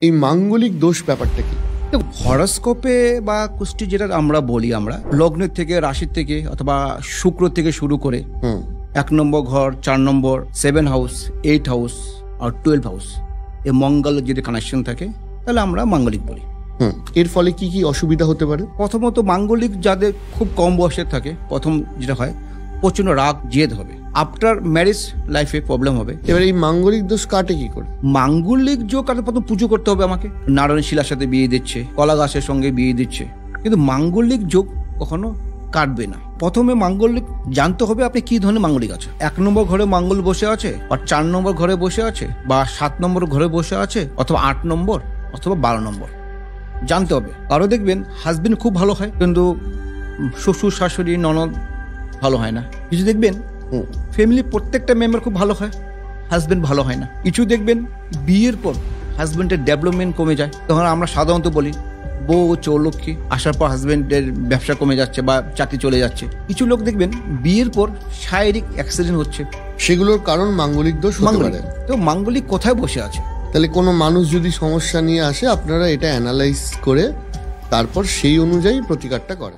এই মাঙ্গলিক দোষ ব্যাপারটা কি? হরস্কোপে বা কুষ্টি যেটা আমরা বলি, আমরা লগ্নের থেকে, রাশির থেকে অথবা শুক্র থেকে শুরু করে 1 নম্বর ঘর, 4 নম্বর, 7 হাউস, 8 হাউস আর 12 হাউস, এই মঙ্গলের যদি কানেকশন থাকে তাহলে আমরা মাঙ্গলিক বলি। এর ফলে কি কি অসুবিধা হতে পারে? প্রথমত মাঙ্গলিক যাদের খুব কম বয়সে থাকে, প্রথম যেটা হয় প্রচন্ড রাগ জেদ হবে, আফটার ম্যারেজ লাইফে প্রবলেম হবে। এবার এই মাঙ্গলিক দোষ কাটে কি করে? মাঙ্গলিক যোগ কাটে প্রথম পুজো করতে হবে আমাকে। নারায়ণ শিলার সাথে বিয়ে দিচ্ছে, কলা গাছের সঙ্গে বিয়ে দিচ্ছে, কিন্তু মাঙ্গলিক যোগ কখনো কাটবে না। প্রথমে মাঙ্গলিক জানতে হবে আপনি কি ধরনের মাঙ্গলিক আছে। 1 নম্বর ঘরে মাঙ্গল বসে আছে, আর 4 নম্বর ঘরে বসে আছে, বা 7 নম্বর ঘরে বসে আছে, অথবা 8 নম্বর অথবা 12 নম্বর জানতে হবে। আরও দেখবেন হাজবেন্ড খুব ভালো হয়, কিন্তু শ্বশুর শাশুড়ি ননদ ভালো হয় না। কিছু দেখবেন ফ্যামিলির প্রত্যেকটা মেম্বার খুব ভালো হয়, হাজবেন্ড ভালো হয় না। কিছু দেখবেন বিয়ের পর হাজবেন্ডের ডেভেলপমেন্ট কমে যায়। তখন আমরা সাধারণত বলি বউ চৌলক্ষ্মী, আসার পর হাজবেন্ডের ব্যবসা কমে যাচ্ছে বা চাকরি চলে যাচ্ছে। কিছু লোক দেখবেন বিয়ের পর শারীরিক অ্যাক্সিডেন্ট হচ্ছে, সেগুলোর কারণ মাঙ্গলিক দোষ হতে পারে। তো মাঙ্গলিক কোথায় বসে আছে? তাহলে কোনো মানুষ যদি সমস্যা নিয়ে আসে, আপনারা এটা অ্যানালাইজ করে তারপর সেই অনুযায়ী প্রতিকারটা করেন।